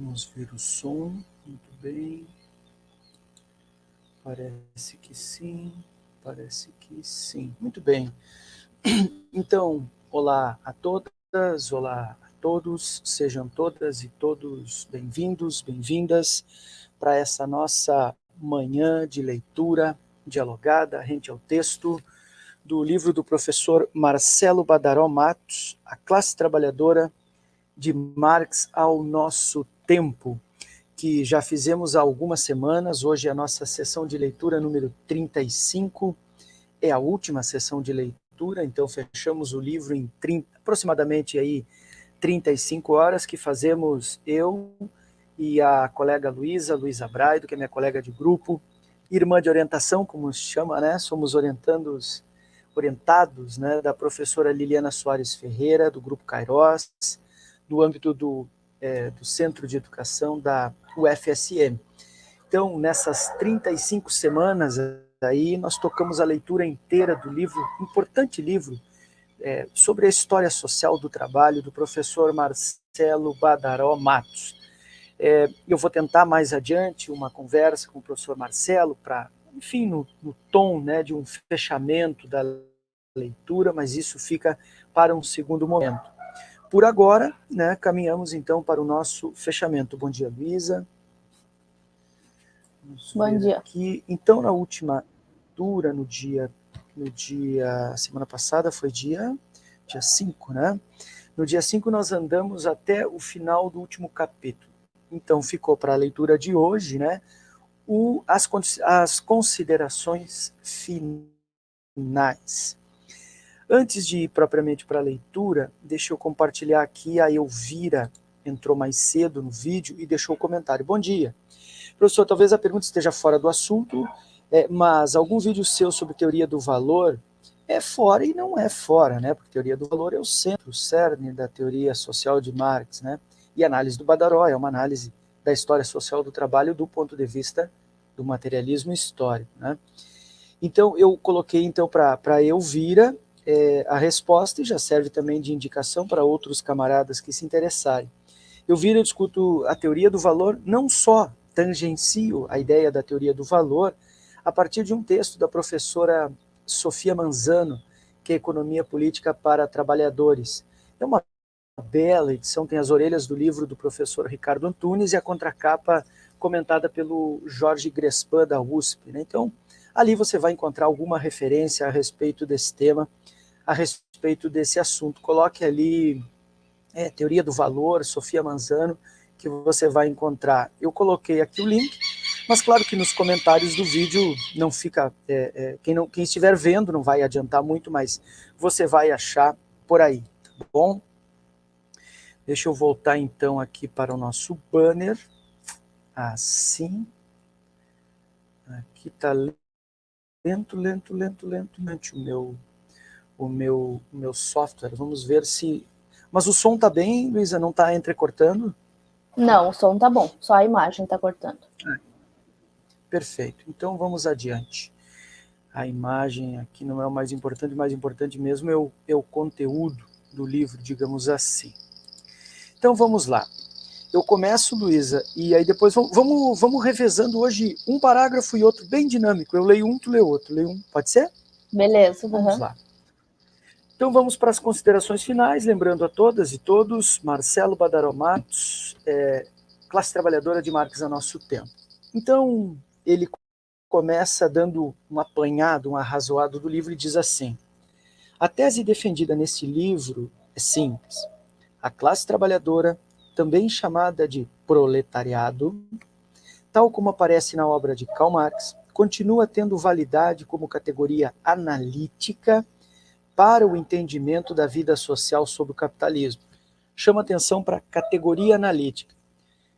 Vamos ver o som, muito bem. Parece que sim, parece que sim. Muito bem. Então, olá a todas, olá a todos, sejam todas e todos bem-vindos, bem-vindas para essa nossa manhã de leitura dialogada, rente ao texto, do livro do professor Marcelo Badaró Matos, A Classe Trabalhadora, de Marx ao Nosso Tempo, que já fizemos há algumas semanas. Hoje é a nossa sessão de leitura número 35, é a última sessão de leitura, então fechamos o livro em aproximadamente aí 35 horas, que fazemos eu e a colega Luísa Braido, que é minha colega de grupo, irmã de orientação, como se chama, né? Somos orientados, né, da professora Liliana Soares Ferreira, do Grupo Kairos, no âmbito do Centro de Educação da UFSM. Então, nessas 35 semanas aí, nós tocamos a leitura inteira do livro, importante livro, sobre a história social do trabalho, do professor Marcelo Badaró Matos. Eu vou tentar mais adiante uma conversa com o professor Marcelo para, enfim, no tom, né, de um fechamento da leitura, mas isso fica para um segundo momento. Por agora, né, caminhamos então para o nosso fechamento. Bom dia, Luísa. Bom dia. Aqui. Então, na última leitura, semana passada foi dia 5, né? No dia 5 nós andamos até o final do último capítulo. Então ficou para a leitura de hoje, né, as considerações finais. Antes de ir propriamente para a leitura, deixa eu compartilhar aqui, a Elvira entrou mais cedo no vídeo e deixou o comentário. Bom dia. Professor, talvez a pergunta esteja fora do assunto, mas algum vídeo seu sobre teoria do valor é fora e não é fora, né? Porque teoria do valor é o centro, o cerne da teoria social de Marx, né? E a análise do Badaró é uma análise da história social do trabalho do ponto de vista do materialismo histórico, né? Então, eu coloquei então para Elvira a resposta, e já serve também de indicação para outros camaradas que se interessarem. Eu discuto a teoria do valor, não só tangencio a ideia da teoria do valor, a partir de um texto da professora Sofia Manzano, que é Economia Política para Trabalhadores. É uma bela edição, tem as orelhas do livro do professor Ricardo Antunes e a contracapa comentada pelo Jorge Grespan, da USP, né? Então, ali você vai encontrar alguma referência a respeito desse tema, a respeito desse assunto. Coloque ali Teoria do Valor, Sofia Manzano, que você vai encontrar. Eu coloquei aqui o link, mas claro que nos comentários do vídeo não fica... quem estiver vendo não vai adiantar muito, mas você vai achar por aí, tá bom? Deixa eu voltar então aqui para o nosso banner. Assim. Aqui está lento o meu software. Vamos ver se... Mas o som está bem, Luísa? Não está entrecortando? Não, o som tá bom, só a imagem tá cortando. Perfeito, então vamos adiante. A imagem aqui não é o mais importante mesmo é o conteúdo do livro, digamos assim. Então vamos lá. Eu começo, Luísa, e aí depois vamos revezando hoje um parágrafo e outro, bem dinâmico. Eu leio um, tu lê outro. Leio um, pode ser? Beleza. Vamos lá. Então vamos para as considerações finais, lembrando a todas e todos, Marcelo Badaró Matos, Classe Trabalhadora de Marx a Nosso Tempo. Então, ele começa dando um apanhado, um arrazoado do livro e diz assim: a tese defendida nesse livro é simples. A classe trabalhadora, também chamada de proletariado, tal como aparece na obra de Karl Marx, continua tendo validade como categoria analítica para o entendimento da vida social sob o capitalismo. Chama atenção para a categoria analítica.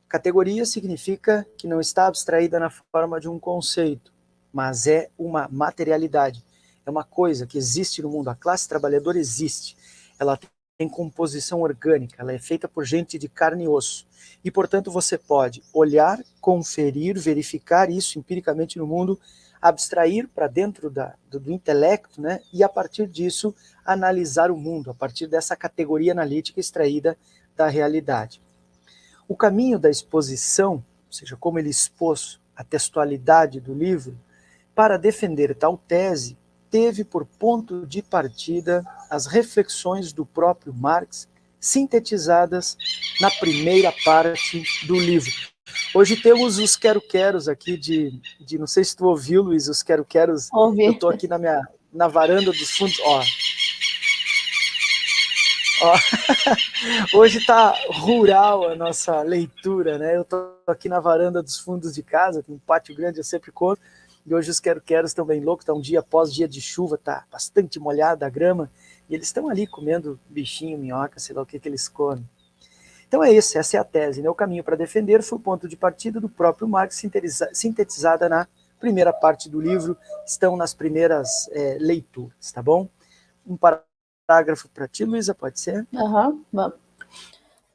Categoria significa que não está abstraída na forma de um conceito, mas é uma materialidade. É uma coisa que existe no mundo. A classe trabalhadora existe. Ela tem composição orgânica, ela é feita por gente de carne e osso. E, portanto, você pode olhar, conferir, verificar isso empiricamente no mundo, abstrair para dentro do intelecto, né? E, a partir disso, analisar o mundo, a partir dessa categoria analítica extraída da realidade. O caminho da exposição, ou seja, como ele expôs a textualidade do livro, para defender tal tese, teve por ponto de partida as reflexões do próprio Marx, sintetizadas na primeira parte do livro. Hoje temos os quero-queros aqui não sei se tu ouviu, Luiz, os quero-queros. Ouvi. Eu estou aqui na varanda dos fundos, ó. Hoje está rural a nossa leitura, né? Eu estou aqui na varanda dos fundos de casa, tem um pátio grande, eu sempre conto, e hoje os quero-queros estão bem loucos, está um dia após dia de chuva, está bastante molhada a grama, e eles estão ali comendo bichinho, minhoca, sei lá o que eles comem. Então essa é a tese, né? O caminho para defender foi o ponto de partida do próprio Marx, sintetizada na primeira parte do livro, estão nas primeiras leituras, tá bom? Um parágrafo para ti, Luísa, pode ser? Vamos.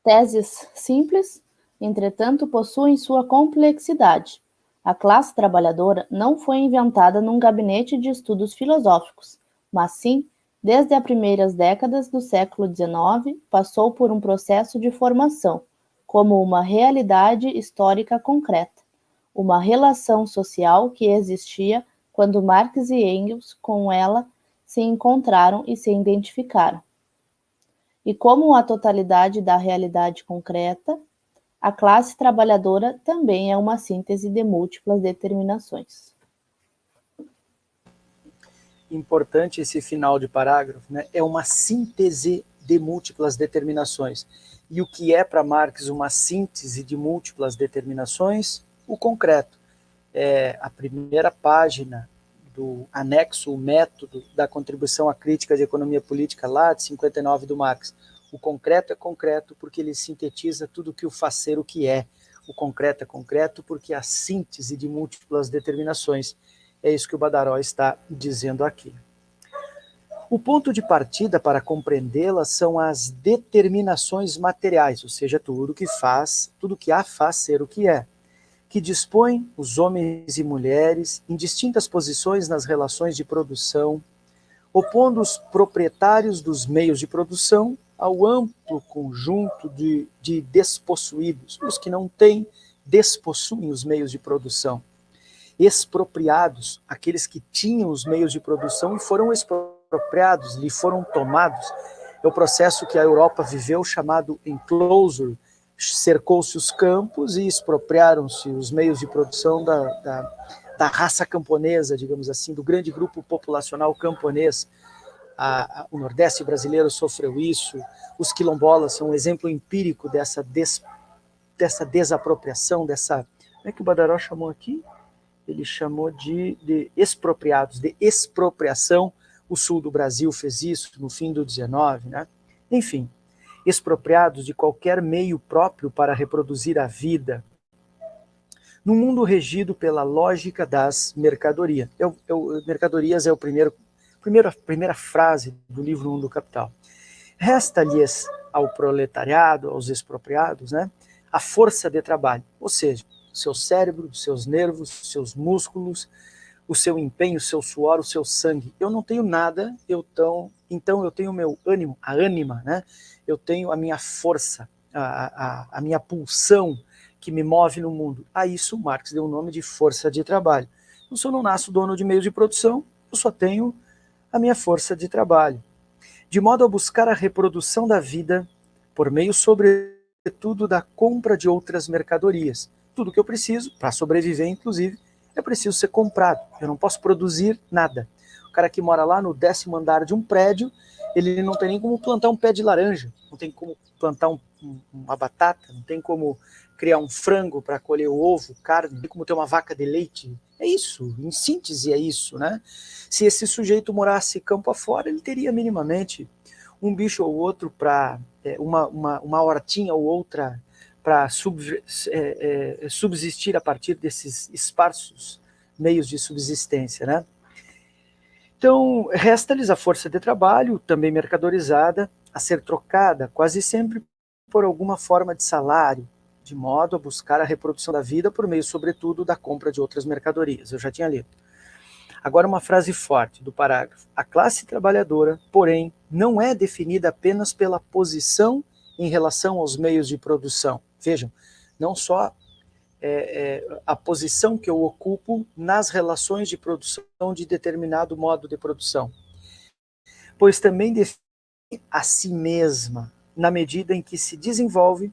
Teses simples, entretanto, possuem sua complexidade. A classe trabalhadora não foi inventada num gabinete de estudos filosóficos, mas sim, desde as primeiras décadas do século XIX, passou por um processo de formação, como uma realidade histórica concreta, uma relação social que existia quando Marx e Engels, com ela, se encontraram e se identificaram. E como a totalidade da realidade concreta, a classe trabalhadora também é uma síntese de múltiplas determinações. Importante esse final de parágrafo, né? É uma síntese de múltiplas determinações. E o que é para Marx uma síntese de múltiplas determinações? O concreto. A primeira página do anexo, o método da contribuição à crítica de economia política, lá de 59 do Marx. O concreto é concreto porque ele sintetiza tudo que o fazer o que é. O concreto é concreto porque é a síntese de múltiplas determinações. É isso que o Badaró está dizendo aqui. O ponto de partida para compreendê-la são as determinações materiais, ou seja, tudo que a faz ser o que é, que dispõe os homens e mulheres em distintas posições nas relações de produção, opondo os proprietários dos meios de produção ao amplo conjunto de despossuídos, os que não têm, despossuem os meios de produção. Expropriados, aqueles que tinham os meios de produção e foram expropriados, lhe foram tomados. É o processo que a Europa viveu chamado enclosure, cercou-se os campos e expropriaram-se os meios de produção da raça camponesa, digamos assim, do grande grupo populacional camponês. O Nordeste brasileiro sofreu isso, os quilombolas são um exemplo empírico dessa desapropriação, como é que o Badaró chamou aqui? Ele chamou de expropriados, de expropriação. O sul do Brasil fez isso no fim do 19, né? Enfim, expropriados de qualquer meio próprio para reproduzir a vida, num mundo regido pela lógica das mercadorias. Mercadorias é a primeira frase do livro 1 do Capital. Resta-lhes ao proletariado, aos expropriados, né, a força de trabalho, ou seja, o seu cérebro, os seus nervos, os seus músculos, o seu empenho, o seu suor, o seu sangue. Eu não tenho nada, então eu tenho o meu ânimo, a ânima, né? Eu tenho a minha força, a minha pulsão que me move no mundo. A isso Marx deu o nome de força de trabalho. Então, se eu não nasço dono de meios de produção, eu só tenho a minha força de trabalho. De modo a buscar a reprodução da vida por meio, sobretudo, da compra de outras mercadorias. Tudo que eu preciso, para sobreviver, inclusive, é preciso ser comprado. Eu não posso produzir nada. O cara que mora lá no 10º andar de um prédio, ele não tem nem como plantar um pé de laranja, não tem como plantar uma batata, não tem como criar um frango para colher o ovo, carne, não tem como ter uma vaca de leite. É isso, em síntese é isso, né? Se esse sujeito morasse campo afora, ele teria minimamente um bicho ou outro para uma hortinha ou outra para subsistir a partir desses esparsos meios de subsistência, né? Então, resta-lhes a força de trabalho, também mercadorizada, a ser trocada quase sempre por alguma forma de salário, de modo a buscar a reprodução da vida por meio, sobretudo, da compra de outras mercadorias. Eu já tinha lido. Agora uma frase forte do parágrafo. A classe trabalhadora, porém, não é definida apenas pela posição em relação aos meios de produção. Vejam, não só a posição que eu ocupo nas relações de produção de determinado modo de produção, pois também define a si mesma na medida em que se desenvolve,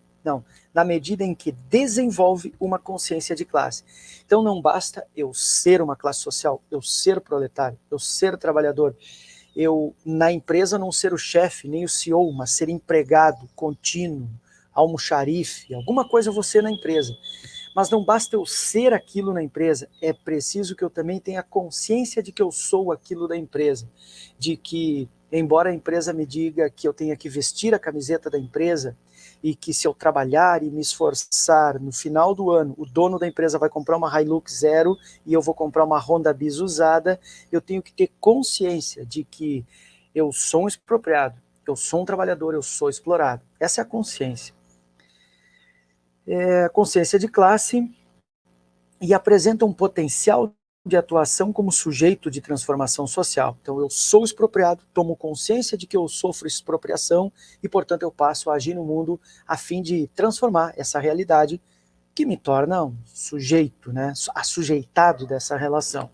na medida em que desenvolve uma consciência de classe. Então não basta eu ser uma classe social, eu ser proletário, eu ser trabalhador, eu na empresa não ser o chefe, nem o CEO, mas ser empregado, contínuo, almoxarife, alguma coisa eu vou ser na empresa. Mas não basta eu ser aquilo na empresa, é preciso que eu também tenha consciência de que eu sou aquilo da empresa, de que, embora a empresa me diga que eu tenha que vestir a camiseta da empresa, e que se eu trabalhar e me esforçar, no final do ano, o dono da empresa vai comprar uma Hilux zero e eu vou comprar uma Honda Bis usada, eu tenho que ter consciência de que eu sou um expropriado, eu sou um trabalhador, eu sou explorado. Essa é a consciência. Consciência de classe, e apresenta um potencial de atuação como sujeito de transformação social. Então eu sou expropriado, tomo consciência de que eu sofro expropriação e, portanto, eu passo a agir no mundo a fim de transformar essa realidade que me torna um sujeito, né, assujeitado dessa relação.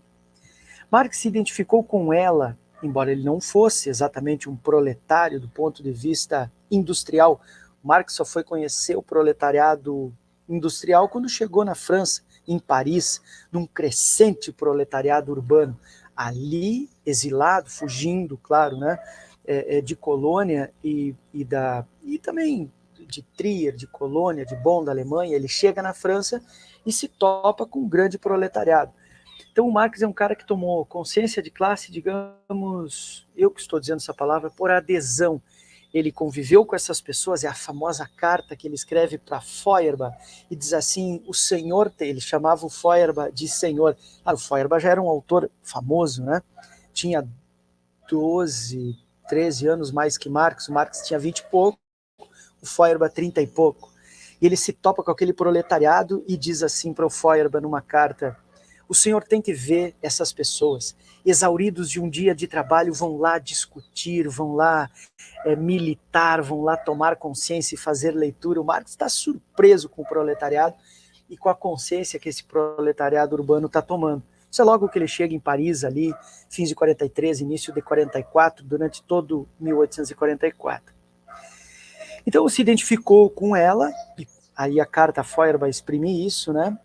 Marx se identificou com ela, embora ele não fosse exatamente um proletário do ponto de vista industrial. Marx só foi conhecer o proletariado industrial quando chegou na França, em Paris, num crescente proletariado urbano, ali exilado, fugindo, claro, né, de Colônia e também de Trier, de Colônia, de Bonn, da Alemanha. Ele chega na França e se topa com um grande proletariado. Então o Marx é um cara que tomou consciência de classe, digamos, eu que estou dizendo essa palavra, por adesão. Ele conviveu com essas pessoas, é a famosa carta que ele escreve para Feuerbach, e diz assim, o senhor, ele chamava o Feuerbach de senhor. O Feuerbach já era um autor famoso, né? Tinha 12, 13 anos mais que Marx, o Marx tinha 20 e pouco, o Feuerbach 30 e pouco. E ele se topa com aquele proletariado e diz assim para o Feuerbach numa carta, o senhor tem que ver essas pessoas, exauridos de um dia de trabalho, vão lá discutir, vão lá militar, vão lá tomar consciência e fazer leitura. O Marx está surpreso com o proletariado e com a consciência que esse proletariado urbano está tomando. Isso é logo que ele chega em Paris, ali, fins de 43, início de 44, durante todo 1844. Então se identificou com ela, e aí a carta Feuerbach exprime isso, né?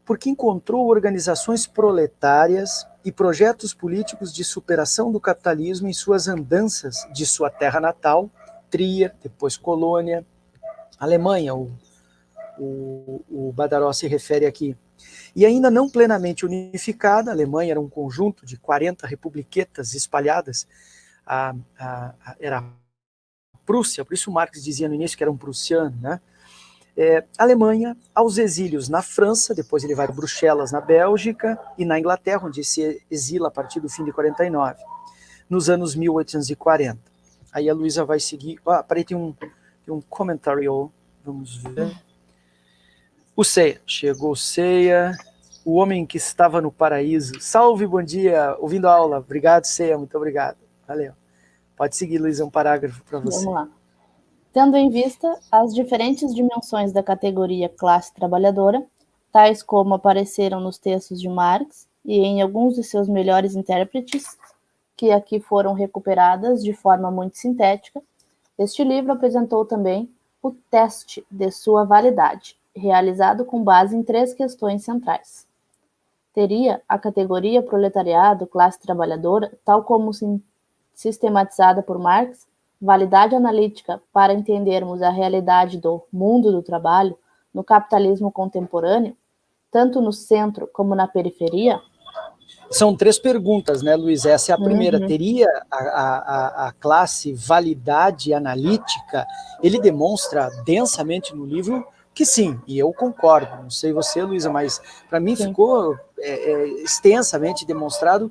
Porque encontrou organizações proletárias e projetos políticos de superação do capitalismo em suas andanças de sua terra natal, Trier, depois Colônia, Alemanha, o Badaró se refere aqui. E ainda não plenamente unificada, a Alemanha era um conjunto de 40 republiquetas espalhadas, era a Prússia, por isso Marx dizia no início que era um prussiano, né? Alemanha, aos exílios na França, depois ele vai para Bruxelas, na Bélgica, e na Inglaterra, onde se exila a partir do fim de 49, nos anos 1840. Aí a Luísa vai seguir. Peraí, tem um comentário, vamos ver. O Ceia, chegou o Ceia, o homem que estava no paraíso. Salve, bom dia, ouvindo a aula. Obrigado, Ceia, muito obrigado. Valeu. Pode seguir, Luísa, um parágrafo para você. Vamos lá. Tendo em vista as diferentes dimensões da categoria classe trabalhadora, tais como apareceram nos textos de Marx e em alguns de seus melhores intérpretes, que aqui foram recuperadas de forma muito sintética, este livro apresentou também o teste de sua validade, realizado com base em 3 questões centrais. Teria a categoria proletariado, classe trabalhadora, tal como sistematizada por Marx, validade analítica para entendermos a realidade do mundo do trabalho no capitalismo contemporâneo, tanto no centro como na periferia? São 3 perguntas, né, Luiz? Essa é a primeira. Teria a classe validade analítica? Ele demonstra densamente no livro que sim, e eu concordo. Não sei você, Luísa, mas para mim ficou extensamente demonstrado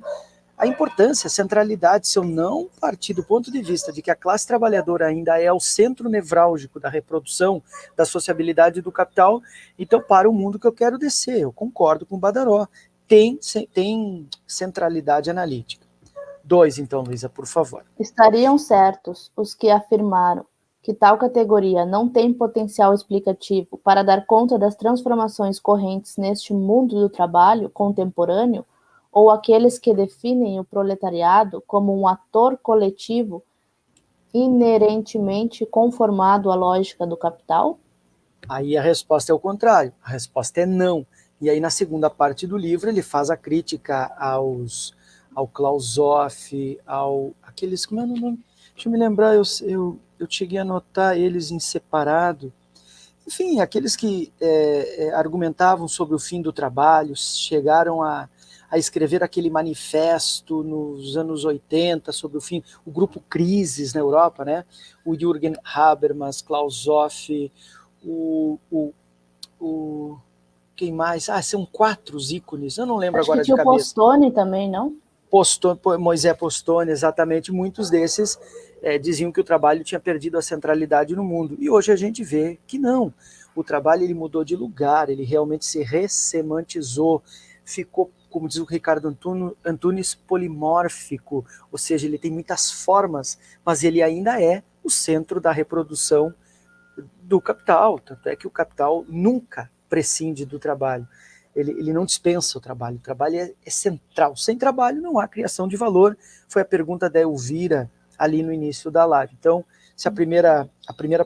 a importância, a centralidade. Se eu não partir do ponto de vista de que a classe trabalhadora ainda é o centro nevrálgico da reprodução, da sociabilidade do capital, então para o mundo que eu quero descer. Eu concordo com o Badaró. Tem centralidade analítica. 2, então, Luísa, por favor. Estariam certos os que afirmaram que tal categoria não tem potencial explicativo para dar conta das transformações correntes neste mundo do trabalho contemporâneo, ou aqueles que definem o proletariado como um ator coletivo inerentemente conformado à lógica do capital? Aí a resposta é o contrário, a resposta é não. E aí na segunda parte do livro ele faz a crítica ao Klaus Hoff, aqueles, como é o nome? Deixa eu me lembrar, eu cheguei a anotar eles em separado. Enfim, aqueles que argumentavam sobre o fim do trabalho, chegaram a escrever aquele manifesto nos anos 80 sobre o fim, o grupo Crises na Europa, né? O Jürgen Habermas, Klaus Hoff, quem mais? São 4 os ícones, eu não lembro Acho que agora de tinha o cabeça. Postone também, não? Moisés Postone, exatamente, muitos desses diziam que o trabalho tinha perdido a centralidade no mundo. E hoje a gente vê que não. O trabalho ele mudou de lugar, ele realmente se ressemantizou, ficou, como diz o Ricardo Antunes, polimórfico, ou seja, ele tem muitas formas, mas ele ainda é o centro da reprodução do capital. Tanto é que o capital nunca prescinde do trabalho. Ele não dispensa o trabalho é central. Sem trabalho não há criação de valor, foi a pergunta da Elvira ali no início da live. Então, se a primeira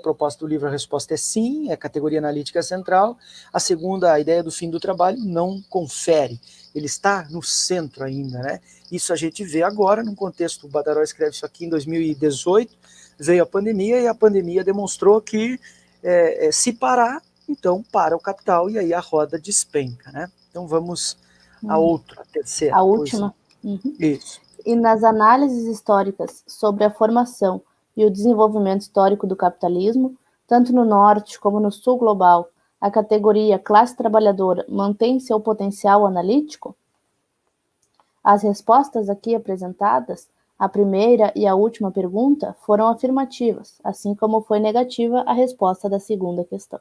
proposta do livro, a resposta é sim, é categoria analítica central. A segunda, a ideia do fim do trabalho, não confere. Ele está no centro ainda, né? Isso a gente vê agora, num contexto, o Badaró escreve isso aqui em 2018, veio a pandemia, e a pandemia demonstrou que se parar, então para o capital, e aí a roda despenca, né? Então vamos a outra, a terceira. A última. Uhum. Isso. E nas análises históricas sobre a formação e o desenvolvimento histórico do capitalismo, tanto no norte como no sul global, a categoria classe trabalhadora mantém seu potencial analítico? As respostas aqui apresentadas, a primeira e a última pergunta, foram afirmativas, assim como foi negativa a resposta da segunda questão.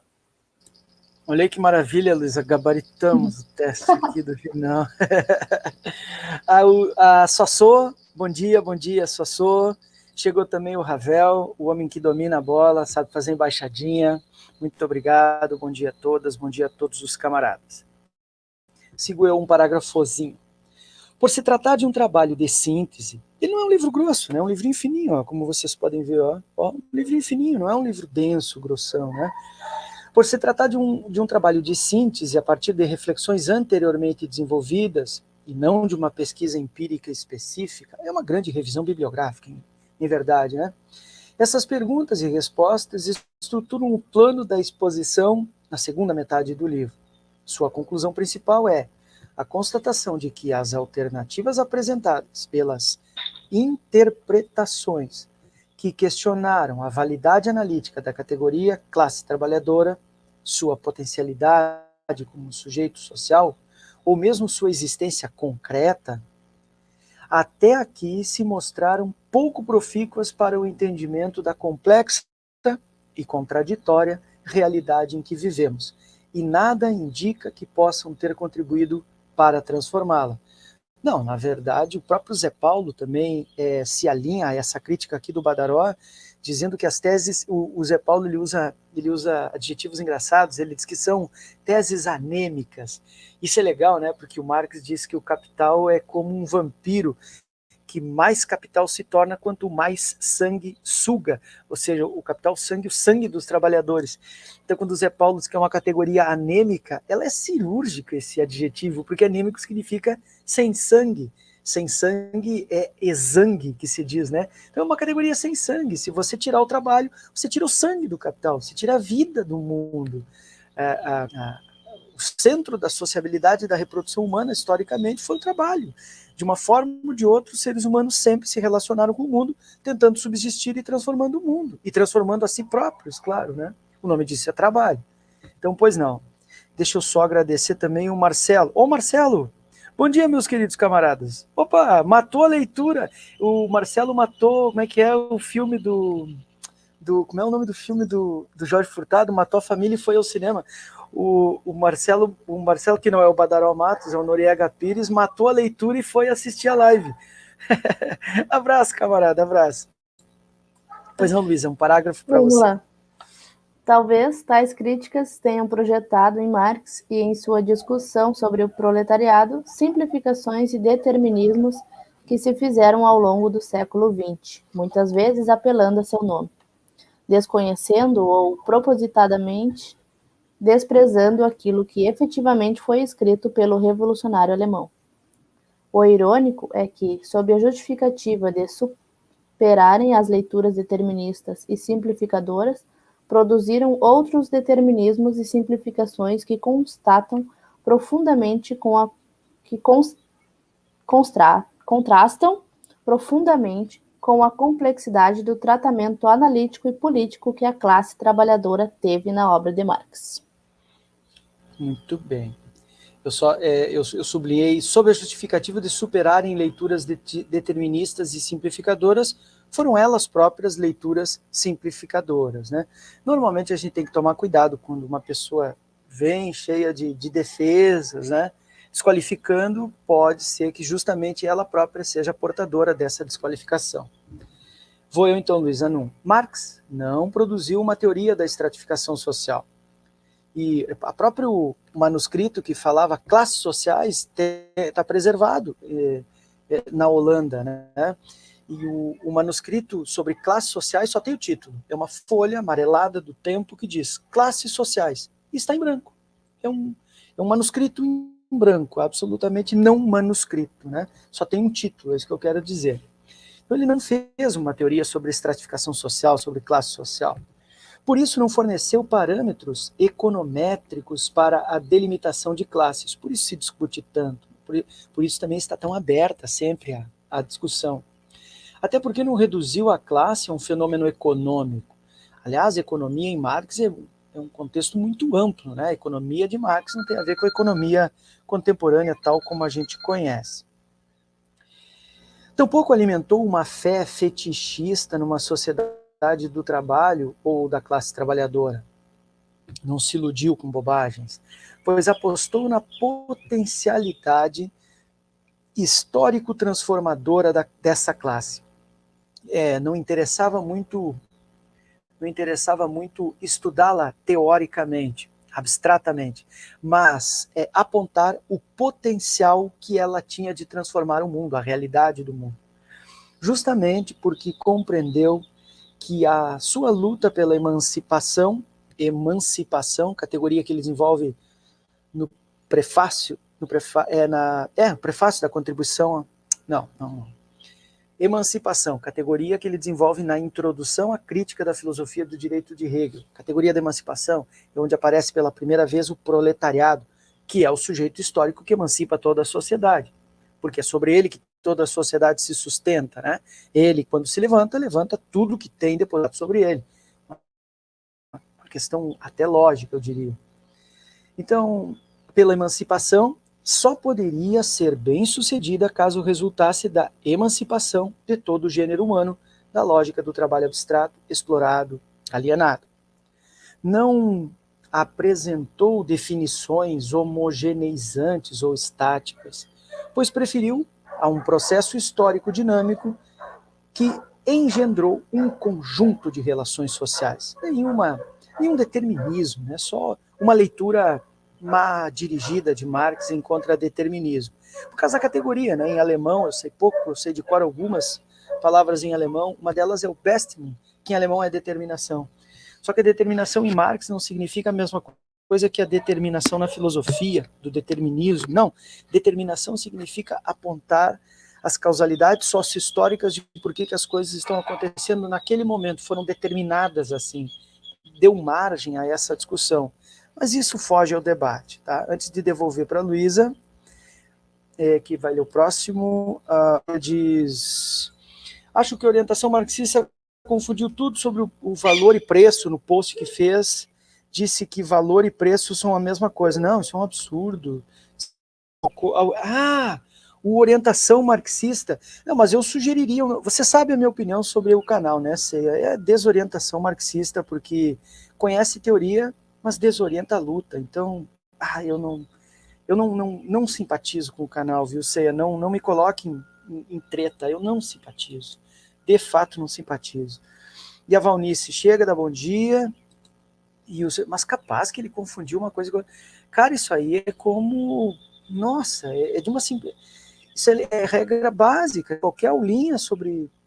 Olha aí que maravilha, Luísa, gabaritamos o teste aqui do final. A Sossô, bom dia, Sossô. Chegou também o Ravel, o homem que domina a bola, sabe fazer embaixadinha. Muito obrigado, bom dia a todas, bom dia a todos os camaradas. Sigo eu um parágrafozinho. Por se tratar de um trabalho de síntese, ele não é um livro grosso, né? É um livrinho fininho, ó, como vocês podem ver, ó, um livrinho fininho, não é um livro denso, grossão, né? Por se tratar de um trabalho de síntese a partir de reflexões anteriormente desenvolvidas, e não de uma pesquisa empírica específica, é uma grande revisão bibliográfica, em verdade, né? Essas perguntas e respostas estruturam o plano da exposição na segunda metade do livro. Sua conclusão principal é a constatação de que as alternativas apresentadas pelas interpretações que questionaram a validade analítica da categoria classe trabalhadora, sua potencialidade como sujeito social, ou mesmo sua existência concreta, até aqui se mostraram pouco profícuas para o entendimento da complexa e contraditória realidade em que vivemos, e nada indica que possam ter contribuído para transformá-la. Não, na verdade, o próprio Zé Paulo também se alinha a essa crítica aqui do Badaró, dizendo que as teses, o Zé Paulo ele usa adjetivos engraçados, ele diz que são teses anêmicas. Isso é legal, né? Porque o Marx diz que o capital é como um vampiro, que mais capital se torna quanto mais sangue suga, ou seja, o capital sangue, o sangue dos trabalhadores. Então, quando o Zé Paulo diz que é uma categoria anêmica, ela é cirúrgica, esse adjetivo, porque anêmico significa sem sangue. Sem sangue é exangue, que se diz, né? Então é uma categoria sem sangue. Se você tirar o trabalho, você tira o sangue do capital, você tira a vida do mundo. O centro da sociabilidade e da reprodução humana, historicamente, foi o trabalho. De uma forma ou de outra, os seres humanos sempre se relacionaram com o mundo, tentando subsistir e transformando o mundo. E transformando a si próprios, claro, né? O nome disso é trabalho. Então, pois não. Deixa eu só agradecer também o Marcelo. Ô, Marcelo! Bom dia, meus queridos camaradas. Opa, matou a leitura. O Marcelo matou, como é que é o filme como é o nome do filme do Jorge Furtado? Matou a família e foi ao cinema. O Marcelo, que não é o Badaró Matos, é o Noriega Pires, matou a leitura e foi assistir a live. Abraço, camarada, abraço. Pois não, Luísa, um parágrafo para Vamos você. lá. Talvez tais críticas tenham projetado em Marx e em sua discussão sobre o proletariado simplificações e determinismos que se fizeram ao longo do século XX, muitas vezes apelando a seu nome, desconhecendo ou propositadamente desprezando aquilo que efetivamente foi escrito pelo revolucionário alemão. O irônico é que, sob a justificativa de superarem as leituras deterministas e simplificadoras, produziram outros determinismos e simplificações que constatam profundamente com a que contrastam profundamente com a complexidade do tratamento analítico e político que a classe trabalhadora teve na obra de Marx. Muito bem. Eu sublinhei, sob a justificativa de superarem leituras deterministas e simplificadoras, foram elas próprias leituras simplificadoras, né? Normalmente a gente tem que tomar cuidado quando uma pessoa vem cheia de defesas, né? Desqualificando, pode ser que justamente ela própria seja portadora dessa desqualificação. Vou eu então, Luiz Anum. Marx não produziu uma teoria da estratificação social. E o próprio manuscrito que falava classes sociais está preservado na Holanda, né? E o manuscrito sobre classes sociais só tem o título. É uma folha amarelada do tempo que diz classes sociais. E está em branco. É um manuscrito em branco, absolutamente não manuscrito, né? Só tem um título, é isso que eu quero dizer. Então ele não fez uma teoria sobre estratificação social, sobre classe social. Por isso não forneceu parâmetros econométricos para a delimitação de classes, por isso se discute tanto, por isso também está tão aberta sempre a discussão. Até porque não reduziu a classe a um fenômeno econômico. Aliás, a economia em Marx é um contexto muito amplo, né? A economia de Marx não tem a ver com a economia contemporânea tal como a gente conhece. Tampouco alimentou uma fé fetichista numa sociedade do trabalho ou da classe trabalhadora. Não se iludiu com bobagens, pois apostou na potencialidade histórico-transformadora dessa classe. Não interessava muito estudá-la teoricamente, abstratamente, mas apontar o potencial que ela tinha de transformar o mundo, a realidade do mundo. Justamente porque compreendeu que a sua luta pela emancipação, categoria que ele desenvolve no prefácio, no prefácio da contribuição, emancipação, categoria que ele desenvolve na introdução à crítica da filosofia do direito de Hegel. Categoria da emancipação é onde aparece pela primeira vez o proletariado, que é o sujeito histórico que emancipa toda a sociedade, porque é sobre ele que toda a sociedade se sustenta, né? Ele, quando se levanta tudo que tem depositado sobre ele. Uma questão até lógica, eu diria. Então, pela emancipação, só poderia ser bem-sucedida caso resultasse da emancipação de todo o gênero humano da lógica do trabalho abstrato, explorado, alienado. Não apresentou definições homogeneizantes ou estáticas, pois preferiu a um processo histórico dinâmico que engendrou um conjunto de relações sociais. Nenhum determinismo, né? Só uma leitura má dirigida de Marx em contra-determinismo. Por causa da categoria, né? Em alemão, eu sei pouco, eu sei de cor algumas palavras em alemão, uma delas é o Bestimmung, que em alemão é determinação. Só que a determinação em Marx não significa a mesma coisa que a determinação na filosofia, do determinismo. Não, determinação significa apontar as causalidades sócio-históricas de por que as coisas estão acontecendo naquele momento, foram determinadas assim. Deu margem a essa discussão. Mas isso foge ao debate. Tá? Antes de devolver para a Luísa, que vai ler o próximo, diz: acho que a orientação marxista confundiu tudo sobre o valor e preço no post que fez, disse que valor e preço são a mesma coisa. Não, isso é um absurdo. O orientação marxista. Não, mas eu sugeriria, você sabe a minha opinião sobre o canal, né, Ceia? É desorientação marxista, porque conhece teoria, mas desorienta a luta. Então, eu não simpatizo com o canal, viu, Ceia? Não me coloque em treta, eu não simpatizo. De fato, não simpatizo. E a Valnice chega, dá bom dia, mas capaz que ele confundiu uma coisa com... Cara, isso aí é como... Nossa, é de uma simples... Isso é regra básica. Qualquer aulinha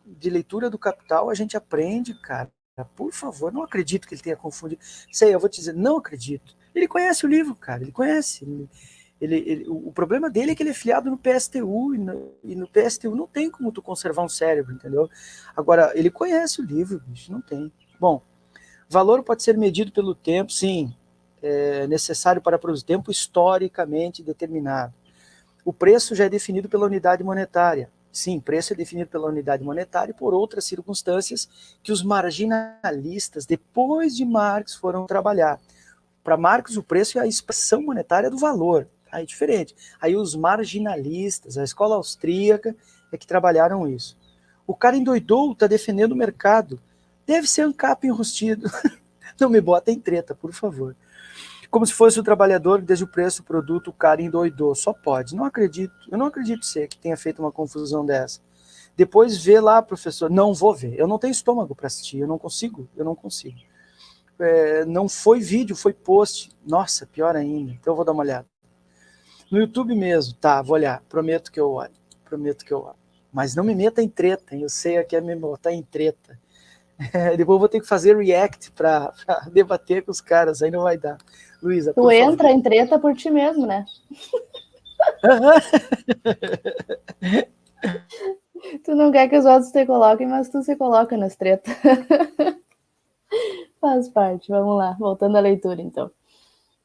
de leitura do Capital a gente aprende, cara. Por favor, não acredito que ele tenha confundido. Sei, eu vou te dizer, não acredito. Ele conhece o livro, cara, ele conhece. O problema dele é que ele é filiado no PSTU, e no PSTU não tem como tu conservar um cérebro, entendeu? Agora, ele conhece o livro, bicho, não tem. Bom, valor pode ser medido pelo tempo, sim, é necessário para produzir tempo historicamente determinado. O preço já é definido pela unidade monetária. Sim, preço é definido pela unidade monetária e por outras circunstâncias que os marginalistas, depois de Marx, foram trabalhar. Para Marx, o preço é a expressão monetária do valor. Aí é diferente. Aí os marginalistas, a escola austríaca, é que trabalharam isso. O cara endoidou, está defendendo o mercado. Deve ser ANCAP enrustido. Não me bota em treta, por favor. Como se fosse o trabalhador, desde o preço do produto, o cara endoidou. Só pode. Não acredito. Eu não acredito ser que tenha feito uma confusão dessa. Depois vê lá, professor. Não vou ver. Eu não tenho estômago para assistir. Eu não consigo. Não foi vídeo, foi post. Nossa, pior ainda. Então eu vou dar uma olhada. No YouTube mesmo. Tá, vou olhar. Prometo que eu olho. Mas não me meta em treta, hein? Eu sei que é me botar em treta. Depois eu vou ter que fazer react para debater com os caras. Aí não vai dar. Luísa, tu entra em treta por ti mesmo, né? Tu não quer que os outros te coloquem, mas tu se coloca nas tretas. Faz parte. Vamos lá, voltando à leitura, então.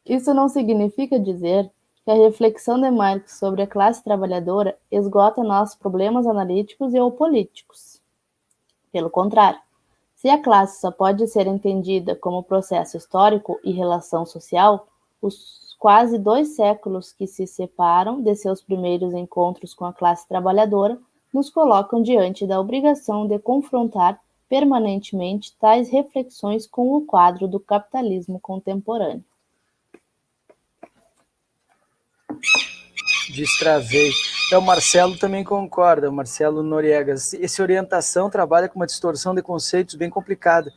Isso não significa dizer que a reflexão de Marx sobre a classe trabalhadora esgota nossos problemas analíticos e ou políticos. Pelo contrário, se a classe só pode ser entendida como processo histórico e relação social, os quase 2 séculos que se separam de seus primeiros encontros com a classe trabalhadora nos colocam diante da obrigação de confrontar permanentemente tais reflexões com o quadro do capitalismo contemporâneo. Destravei. O Marcelo também concorda, o Marcelo Noriega. Essa orientação trabalha com uma distorção de conceitos bem complicada.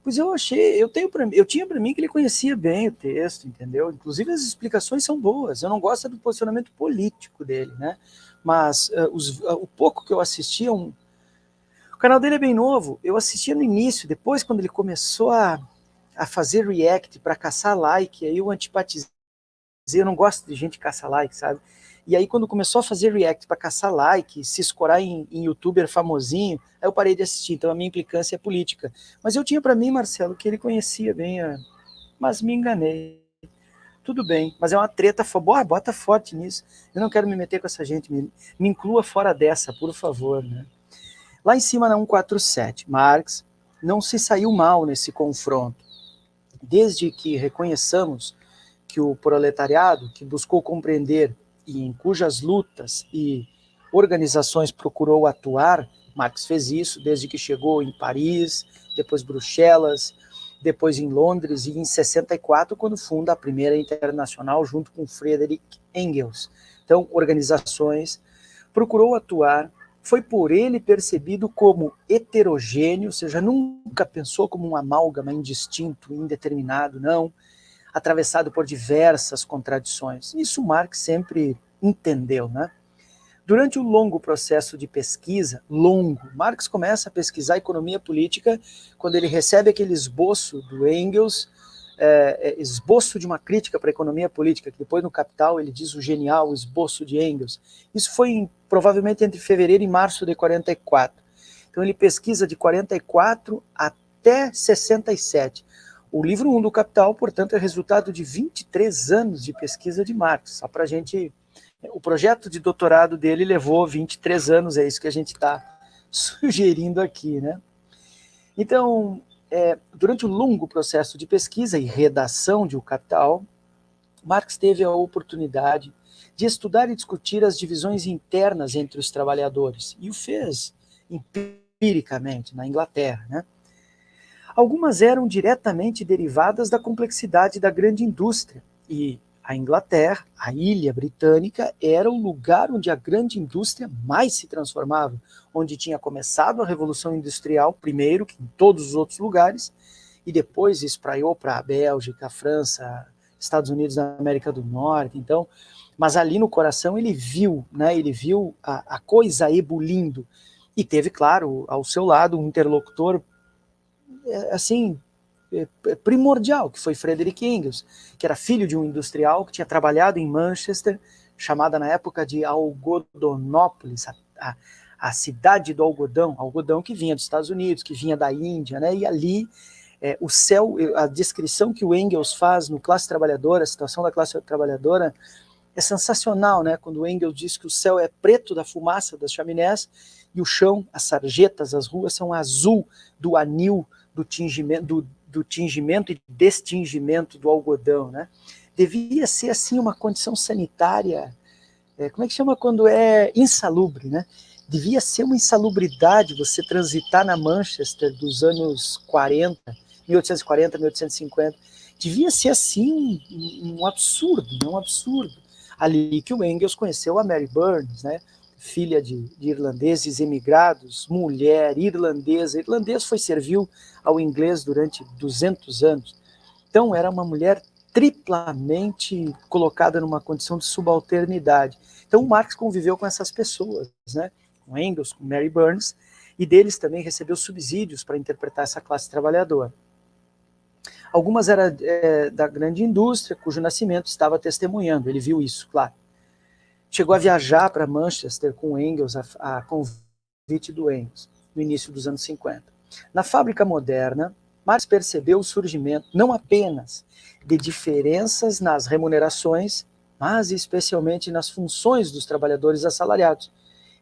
Pois eu tinha para mim que ele conhecia bem o texto, entendeu? Inclusive as explicações são boas. Eu não gosto do posicionamento político dele, né? Mas o pouco que eu assistia, o canal dele é bem novo. Eu assistia no início, depois quando ele começou a fazer react para caçar like, aí eu antipatizei. Eu não gosto de gente caçar like, sabe? E aí, quando começou a fazer react para caçar like, se escorar em youtuber famosinho, aí eu parei de assistir. Então, a minha implicância é política. Mas eu tinha para mim, Marcelo, que ele conhecia bem, mas me enganei. Tudo bem, mas é uma treta, bota forte nisso. Eu não quero me meter com essa gente, me inclua fora dessa, por favor. Né? Lá em cima, na 147, Marx não se saiu mal nesse confronto. Desde que reconheçamos que o proletariado, que buscou compreender e em cujas lutas e organizações procurou atuar, Marx fez isso desde que chegou em Paris, depois Bruxelas, depois em Londres e em 64, quando funda a primeira internacional junto com Friedrich Engels. Então, organizações, procurou atuar, foi por ele percebido como heterogêneo, ou seja, nunca pensou como um amálgama indistinto, indeterminado, não, atravessado por diversas contradições. Isso Marx sempre entendeu, né? Durante o longo processo de pesquisa, Marx começa a pesquisar economia política quando ele recebe aquele esboço do Engels, esboço de uma crítica para a economia política, que depois no Capital ele diz o genial esboço de Engels. Isso foi provavelmente entre fevereiro e março de 44. Então ele pesquisa de 44 até 67. O livro 1 do Capital, portanto, é resultado de 23 anos de pesquisa de Marx. Só para a gente... O projeto de doutorado dele levou 23 anos, é isso que a gente está sugerindo aqui, né? Então, durante o longo processo de pesquisa e redação de O Capital, Marx teve a oportunidade de estudar e discutir as divisões internas entre os trabalhadores, e o fez empiricamente na Inglaterra, né? Algumas eram diretamente derivadas da complexidade da grande indústria, e a Inglaterra, a ilha britânica, era o lugar onde a grande indústria mais se transformava, onde tinha começado a Revolução Industrial, primeiro, que em todos os outros lugares, e depois espraiou para a Bélgica, a França, Estados Unidos da América do Norte. Então, mas ali no coração ele viu, né, ele viu a coisa ebulindo, e teve, claro, ao seu lado um interlocutor assim, primordial, que foi Frederick Engels, que era filho de um industrial que tinha trabalhado em Manchester, chamada na época de Algodonópolis, a cidade do algodão, algodão que vinha dos Estados Unidos, que vinha da Índia, né? E ali o céu, a descrição que o Engels faz no Classe Trabalhadora, a situação da classe trabalhadora, é sensacional, né? Quando o Engels diz que o céu é preto da fumaça das chaminés e o chão, as sarjetas, as ruas são azul do anil do tingimento e destingimento do algodão, né? Devia ser assim uma condição sanitária, como é que chama quando é insalubre, né? Devia ser uma insalubridade você transitar na Manchester dos anos 40, 1840, 1850. Devia ser assim um absurdo, né? Um absurdo. Ali que o Engels conheceu a Mary Burns, né? Filha de irlandeses emigrados, mulher irlandesa. Irlandês serviu ao inglês durante 200 anos. Então era uma mulher triplamente colocada numa condição de subalternidade. Então o Marx conviveu com essas pessoas, né? Com Engels, com Mary Burns, e deles também recebeu subsídios para interpretar essa classe trabalhadora. Algumas eram da grande indústria, cujo nascimento estava testemunhando, ele viu isso, claro. Chegou a viajar para Manchester com Engels, a convite do Engels, no início dos anos 50. Na fábrica moderna, Marx percebeu o surgimento não apenas de diferenças nas remunerações, mas especialmente nas funções dos trabalhadores assalariados,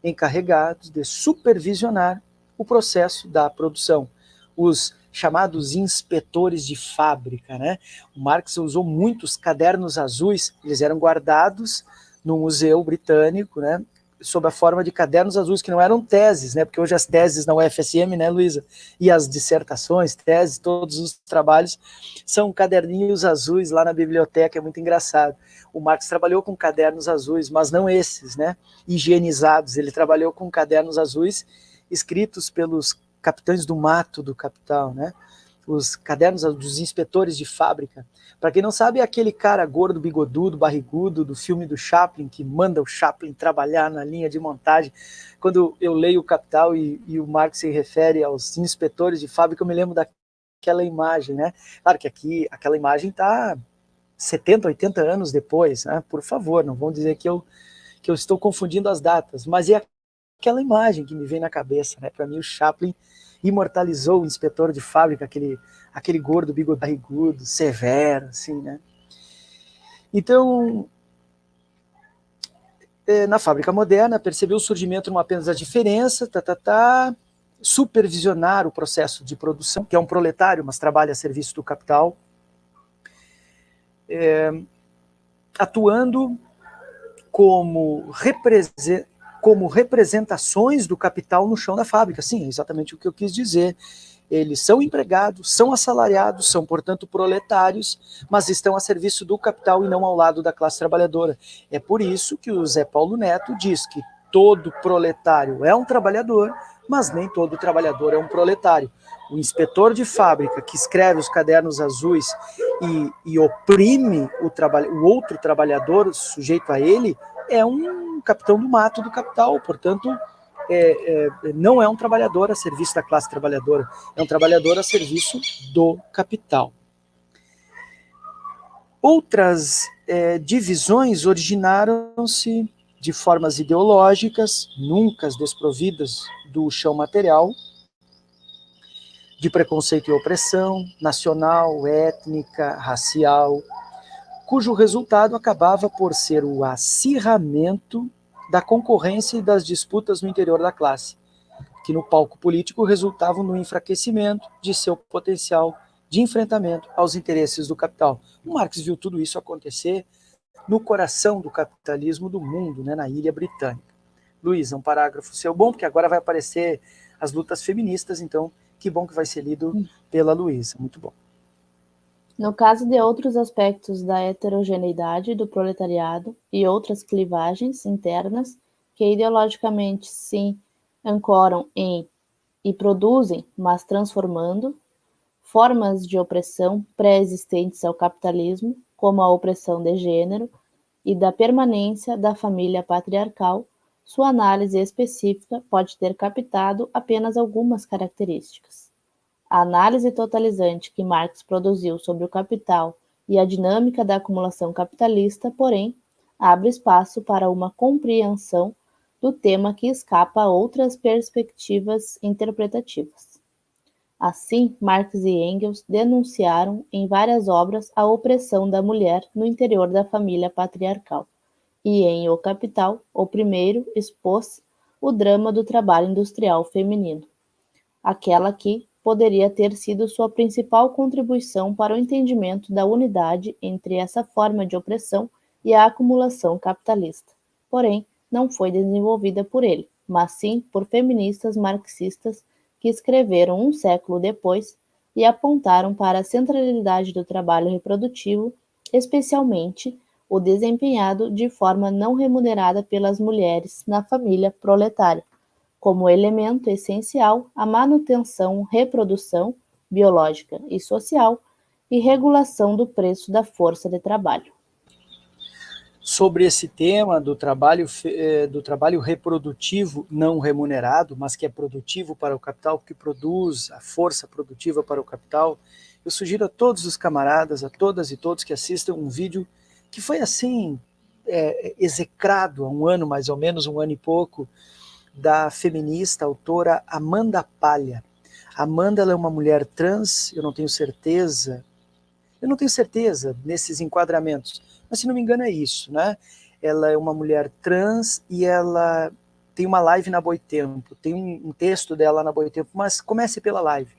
encarregados de supervisionar o processo da produção, os chamados inspetores de fábrica, né? O Marx usou muitos cadernos azuis, eles eram guardados no Museu Britânico, né, sob a forma de cadernos azuis, que não eram teses, né, porque hoje as teses na UFSM, né, Luísa, e as dissertações, teses, todos os trabalhos, são caderninhos azuis lá na biblioteca, é muito engraçado. O Marx trabalhou com cadernos azuis, mas não esses, né, higienizados, ele trabalhou com cadernos azuis escritos pelos capitães do mato do capital, né, os cadernos dos inspetores de fábrica. Para quem não sabe, é aquele cara gordo, bigodudo, barrigudo do filme do Chaplin, que manda o Chaplin trabalhar na linha de montagem. Quando eu leio o Capital e o Marx se refere aos inspetores de fábrica, eu me lembro daquela imagem, né? Claro que aqui aquela imagem está 70, 80 anos depois, né? Por favor, não vão dizer que eu estou confundindo as datas, mas é aquela imagem que me vem na cabeça, né? Para mim, o Chaplin imortalizou o inspetor de fábrica, aquele gordo, bigode barrigudo, severo, assim, né? Então, na fábrica moderna, percebeu o surgimento não apenas da diferença, supervisionar o processo de produção, que é um proletário, mas trabalha a serviço do capital, atuando como representações do capital no chão da fábrica. Sim, é exatamente o que eu quis dizer. Eles são empregados, são assalariados, são, portanto, proletários, mas estão a serviço do capital e não ao lado da classe trabalhadora. É por isso que o Zé Paulo Neto diz que todo proletário é um trabalhador, mas nem todo trabalhador é um proletário. O inspetor de fábrica que escreve os cadernos azuis e oprime o outro trabalhador sujeito a ele é um capitão do mato do capital, portanto, não é um trabalhador a serviço da classe trabalhadora, é um trabalhador a serviço do capital. Outras divisões originaram-se de formas ideológicas, nunca desprovidas do chão material, de preconceito e opressão, nacional, étnica, racial, cujo resultado acabava por ser o acirramento da concorrência e das disputas no interior da classe, que no palco político resultavam no enfraquecimento de seu potencial de enfrentamento aos interesses do capital. O Marx viu tudo isso acontecer no coração do capitalismo do mundo, né, na Ilha Britânica. Luísa, um parágrafo seu bom, porque agora vai aparecer as lutas feministas, então que bom que vai ser lido pela Luísa, muito bom. No caso de outros aspectos da heterogeneidade do proletariado e outras clivagens internas que ideologicamente se ancoram em e produzem, mas transformando, formas de opressão pré-existentes ao capitalismo, como a opressão de gênero, e da permanência da família patriarcal, sua análise específica pode ter captado apenas algumas características. A análise totalizante que Marx produziu sobre o capital e a dinâmica da acumulação capitalista, porém, abre espaço para uma compreensão do tema que escapa a outras perspectivas interpretativas. Assim, Marx e Engels denunciaram em várias obras a opressão da mulher no interior da família patriarcal, e em O Capital, o primeiro expôs o drama do trabalho industrial feminino, aquela que poderia ter sido sua principal contribuição para o entendimento da unidade entre essa forma de opressão e a acumulação capitalista. Porém, não foi desenvolvida por ele, mas sim por feministas marxistas que escreveram um século depois e apontaram para a centralidade do trabalho reprodutivo, especialmente o desempenhado de forma não remunerada pelas mulheres na família proletária, como elemento essencial à manutenção, reprodução biológica e social e regulação do preço da força de trabalho. Sobre esse tema do trabalho reprodutivo não remunerado, mas que é produtivo para o capital, que produz a força produtiva para o capital, eu sugiro a todos os camaradas, a todas e todos que assistam um vídeo que foi assim execrado há um ano, mais ou menos, um ano e pouco, da feminista autora Amanda Palha. Amanda, ela é uma mulher trans, eu não tenho certeza nesses enquadramentos, mas se não me engano é isso, né? Ela é uma mulher trans e ela tem uma live na Boitempo, tem um texto dela na Boitempo, mas comece pela live.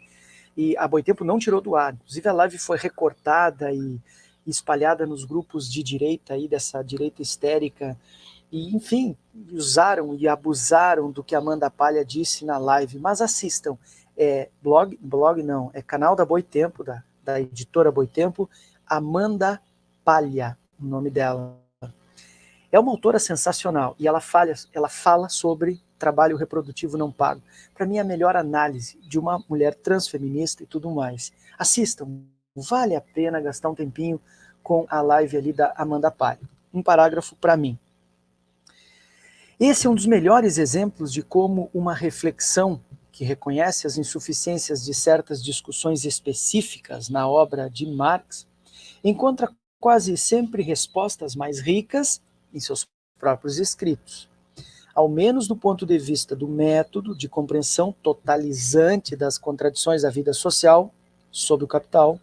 E a Boitempo não tirou do ar, inclusive a live foi recortada e espalhada nos grupos de direita, aí, dessa direita histérica, e enfim, usaram e abusaram do que a Amanda Palha disse na live, mas assistam, blog não, é canal da Boitempo, da editora Boitempo, Amanda Palha, o nome dela. É uma autora sensacional e ela fala sobre trabalho reprodutivo não pago. Para mim, é a melhor análise de uma mulher transfeminista e tudo mais. Assistam, vale a pena gastar um tempinho com a live ali da Amanda Palha. Um parágrafo para mim. Esse é um dos melhores exemplos de como uma reflexão que reconhece as insuficiências de certas discussões específicas na obra de Marx encontra quase sempre respostas mais ricas em seus próprios escritos, ao menos do ponto de vista do método de compreensão totalizante das contradições da vida social sob o capital,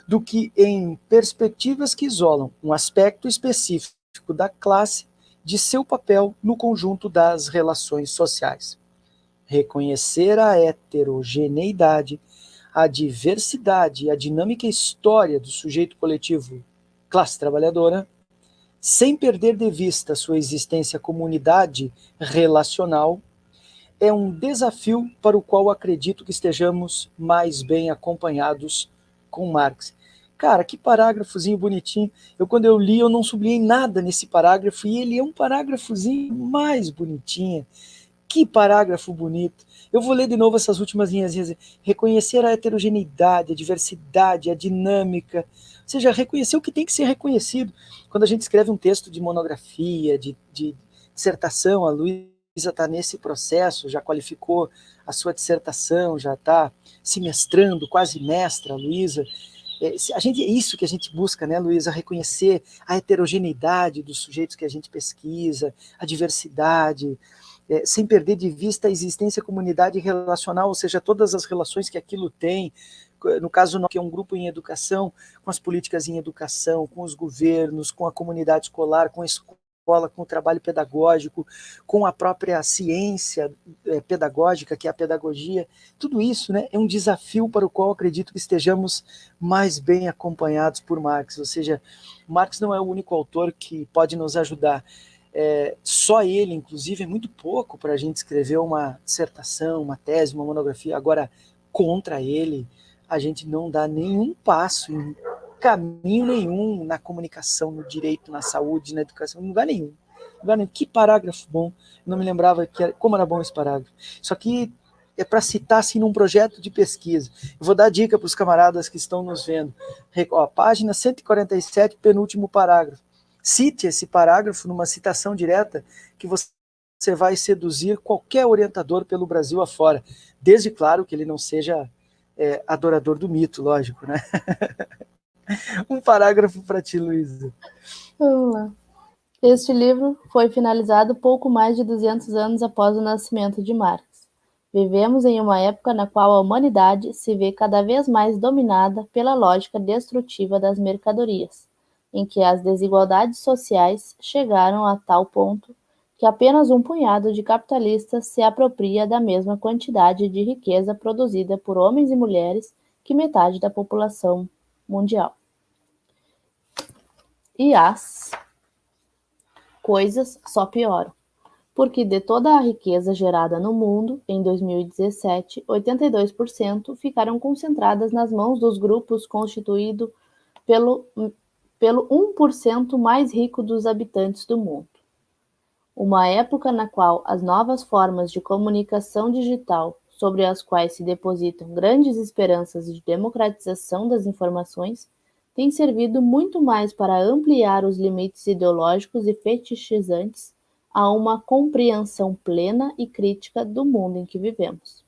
do que em perspectivas que isolam um aspecto específico da classe de seu papel no conjunto das relações sociais. Reconhecer a heterogeneidade, a diversidade e a dinâmica história do sujeito coletivo classe trabalhadora, sem perder de vista sua existência comunidade relacional, é um desafio para o qual acredito que estejamos mais bem acompanhados com Marx. Cara, que parágrafozinho bonitinho. Quando eu li, eu não sublinhei nada nesse parágrafo, e ele é um parágrafozinho mais bonitinho. Que parágrafo bonito. Eu vou ler de novo essas últimas linhas. Reconhecer a heterogeneidade, a diversidade, a dinâmica. Ou seja, reconhecer o que tem que ser reconhecido. Quando a gente escreve um texto de monografia, de dissertação, a Luísa está nesse processo, já qualificou a sua dissertação, já está se mestrando, quase mestra, a Luísa. É isso que a gente busca, né, Luísa? Reconhecer a heterogeneidade dos sujeitos que a gente pesquisa, a diversidade, sem perder de vista a existência comunidade relacional, ou seja, todas as relações que aquilo tem, no caso que é um grupo em educação, com as políticas em educação, com os governos, com a comunidade escolar, com a escola, com o trabalho pedagógico, com a própria ciência pedagógica, que é a pedagogia. Tudo isso, né, é um desafio para o qual acredito que estejamos mais bem acompanhados por Marx, ou seja, Marx não é o único autor que pode nos ajudar. Só ele, inclusive, é muito pouco para a gente escrever uma dissertação, uma tese, uma monografia. Agora, contra ele, a gente não dá nenhum passo caminho nenhum na comunicação, no direito, na saúde, na educação, em lugar nenhum. Que parágrafo bom. Eu não me lembrava como era bom esse parágrafo. Isso aqui é para citar assim, num projeto de pesquisa. Eu vou dar dica para os camaradas que estão nos vendo. Ó, página 147, penúltimo parágrafo. Cite esse parágrafo numa citação direta que você vai seduzir qualquer orientador pelo Brasil afora. Desde, claro, que ele não seja adorador do mito, lógico, né? Um parágrafo para ti, Luísa. Vamos lá. Este livro foi finalizado pouco mais de 200 anos após o nascimento de Marx. Vivemos em uma época na qual a humanidade se vê cada vez mais dominada pela lógica destrutiva das mercadorias, em que as desigualdades sociais chegaram a tal ponto que apenas um punhado de capitalistas se apropria da mesma quantidade de riqueza produzida por homens e mulheres que metade da população mundial. E as coisas só pioram, porque de toda a riqueza gerada no mundo, em 2017, 82% ficaram concentradas nas mãos dos grupos constituídos pelo 1% mais rico dos habitantes do mundo. Uma época na qual as novas formas de comunicação digital, sobre as quais se depositam grandes esperanças de democratização das informações, tem servido muito mais para ampliar os limites ideológicos e fetichizantes a uma compreensão plena e crítica do mundo em que vivemos.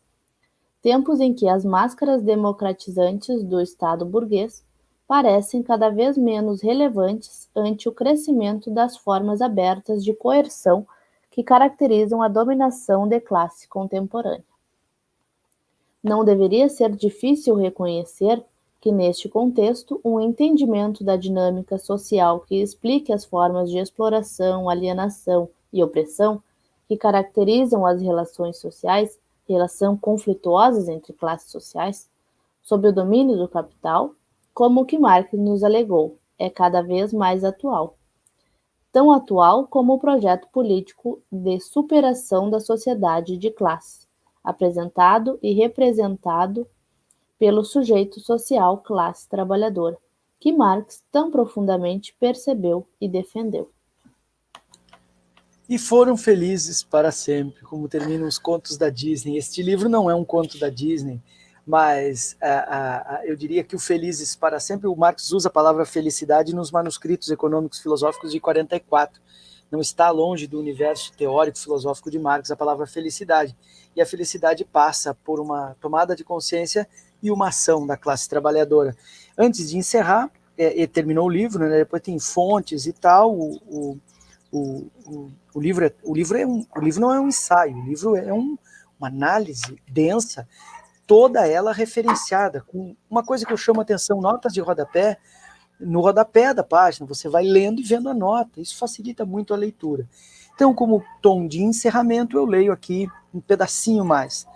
Tempos em que as máscaras democratizantes do Estado burguês parecem cada vez menos relevantes ante o crescimento das formas abertas de coerção que caracterizam a dominação de classe contemporânea. Não deveria ser difícil reconhecer que, neste contexto, um entendimento da dinâmica social que explique as formas de exploração, alienação e opressão que caracterizam as relações sociais, relação conflituosas entre classes sociais, sob o domínio do capital, como o que Marx nos alegou, é cada vez mais atual. Tão atual como o projeto político de superação da sociedade de classe, apresentado e representado pelo sujeito social classe trabalhadora, que Marx tão profundamente percebeu e defendeu. E foram felizes para sempre, como terminam os contos da Disney. Este livro não é um conto da Disney, mas eu diria que o Felizes para Sempre, o Marx usa a palavra felicidade nos manuscritos econômicos filosóficos de 44. Não está longe do universo teórico filosófico de Marx a palavra felicidade. E a felicidade passa por uma tomada de consciência e uma ação da classe trabalhadora. Antes de encerrar, terminou o livro, né, depois tem fontes e tal, o livro não é um ensaio, o livro é uma análise densa, toda ela referenciada, com uma coisa que eu chamo a atenção, notas de rodapé, no rodapé da página, você vai lendo e vendo a nota, isso facilita muito a leitura. Então, como tom de encerramento, eu leio aqui um pedacinho mais.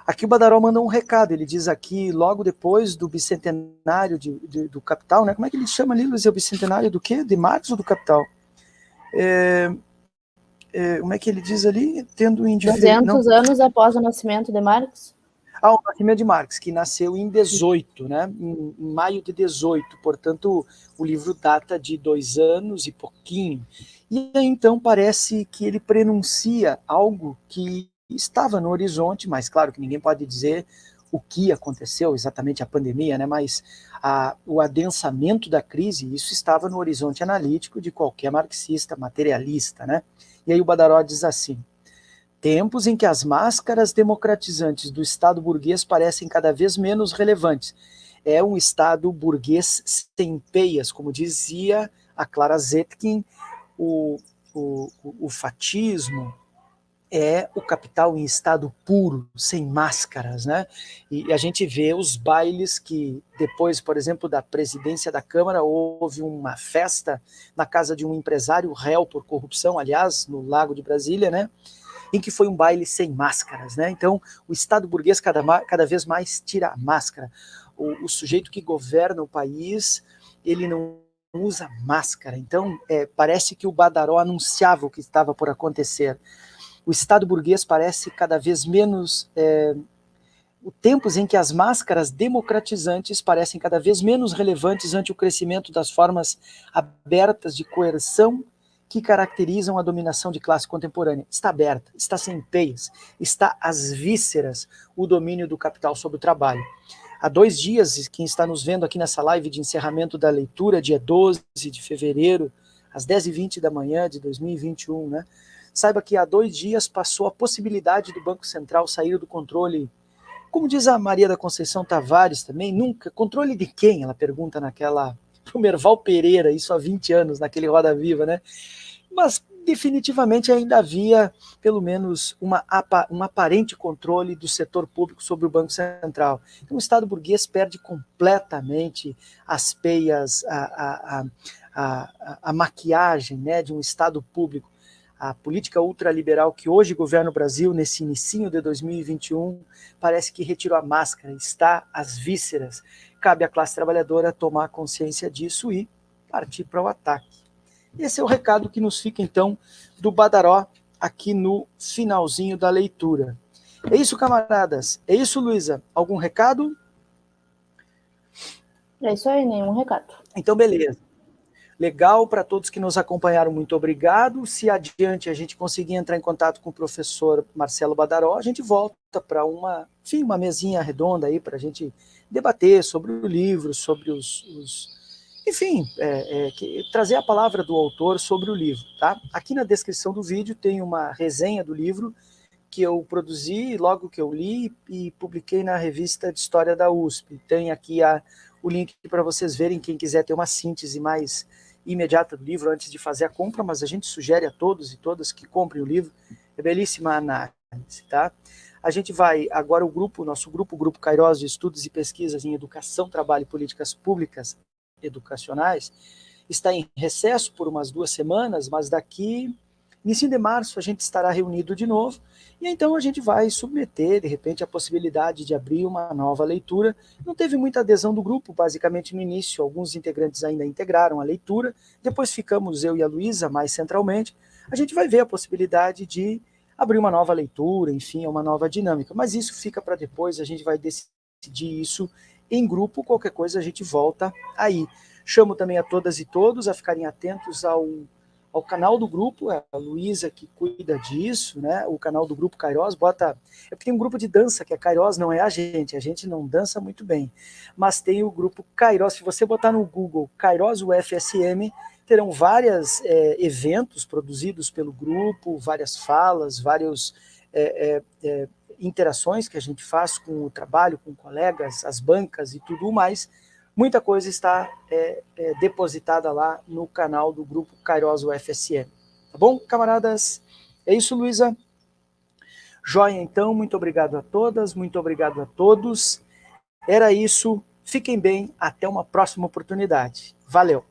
Aqui o Badaró manda um recado, ele diz aqui, logo depois do bicentenário do Capital, né? Como é que ele chama ali, Luiz? É o bicentenário do quê? De Marx ou do Capital? Como é que ele diz ali? Tendo 200 anos após o nascimento de Marx? O nascimento de Marx, que nasceu em 18, né? Em maio de 18, portanto, o livro data de 2 anos e pouquinho. E aí, então, parece que ele prenuncia algo que estava no horizonte, mas claro que ninguém pode dizer o que aconteceu, exatamente a pandemia, né? Mas o adensamento da crise, isso estava no horizonte analítico de qualquer marxista, materialista, né? E aí o Badaró diz assim: tempos em que as máscaras democratizantes do Estado burguês parecem cada vez menos relevantes. É um Estado burguês sem peias, como dizia a Clara Zetkin, o fatismo é o capital em estado puro, sem máscaras, né? E a gente vê os bailes que depois, por exemplo, da presidência da Câmara, houve uma festa na casa de um empresário réu por corrupção, aliás, no Lago de Brasília, né? Em que foi um baile sem máscaras, né? Então, o Estado burguês cada vez mais tira a máscara. O sujeito que governa o país, ele não usa máscara. Então, parece que o Badaró anunciava o que estava por acontecer. O Estado burguês parece cada vez menos tempos em que as máscaras democratizantes parecem cada vez menos relevantes ante o crescimento das formas abertas de coerção que caracterizam a dominação de classe contemporânea. Está aberta, está sem peias, está às vísceras o domínio do capital sobre o trabalho. Há 2 dias, quem está nos vendo aqui nessa live de encerramento da leitura, dia 12 de fevereiro, às 10h20 da manhã de 2021, né? Saiba que há 2 dias passou a possibilidade do Banco Central sair do controle. Como diz a Maria da Conceição Tavares também, nunca, controle de quem? Ela pergunta pro Merval Pereira, isso há 20 anos, naquele Roda Viva, né? Mas definitivamente ainda havia, pelo menos, um aparente controle do setor público sobre o Banco Central. Então o Estado burguês perde completamente as peias, a maquiagem, né, de um Estado público. A política ultraliberal que hoje governa o Brasil, nesse inicinho de 2021, parece que retirou a máscara, está às vísceras. Cabe à classe trabalhadora tomar consciência disso e partir para o ataque. Esse é o recado que nos fica, então, do Badaró, aqui no finalzinho da leitura. É isso, camaradas? É isso, Luísa? Algum recado? É isso aí, nenhum recado. Então, beleza. Legal, para todos que nos acompanharam, muito obrigado. Se adiante a gente conseguir entrar em contato com o professor Marcelo Badaró, a gente volta para uma mesinha redonda aí para a gente debater sobre o livro, sobre trazer a palavra do autor sobre o livro, tá? Aqui na descrição do vídeo tem uma resenha do livro que eu produzi logo que eu li e publiquei na revista de História da USP. Tem aqui o link para vocês verem, quem quiser ter uma síntese mais imediata do livro antes de fazer a compra, mas a gente sugere a todos e todas que comprem o livro. É belíssima a análise, tá? A gente vai agora nosso grupo Cairós de Estudos e Pesquisas em Educação, Trabalho e Políticas Públicas Educacionais, está em recesso por umas 2 semanas, mas daqui, início de março, a gente estará reunido de novo, e então a gente vai submeter, de repente, a possibilidade de abrir uma nova leitura. Não teve muita adesão do grupo, basicamente no início, alguns integrantes ainda integraram a leitura, depois ficamos eu e a Luísa mais centralmente. A gente vai ver a possibilidade de abrir uma nova leitura, enfim, uma nova dinâmica, mas isso fica para depois, a gente vai decidir isso em grupo, qualquer coisa a gente volta aí. Chamo também a todas e todos a ficarem atentos ao canal do grupo, é a Luísa que cuida disso, né? O canal do grupo Cairós, é porque tem um grupo de dança que é Cairós, não é a gente não dança muito bem, mas tem o grupo Cairós. Se você botar no Google Cairós UFSM, terão vários eventos produzidos pelo grupo, várias falas, vários interações que a gente faz com o trabalho, com colegas, as bancas e tudo mais. Muita coisa está depositada lá no canal do grupo Cairós UFSM. Tá bom, camaradas? É isso, Luísa? Joia, então. Muito obrigado a todas, muito obrigado a todos. Era isso. Fiquem bem. Até uma próxima oportunidade. Valeu!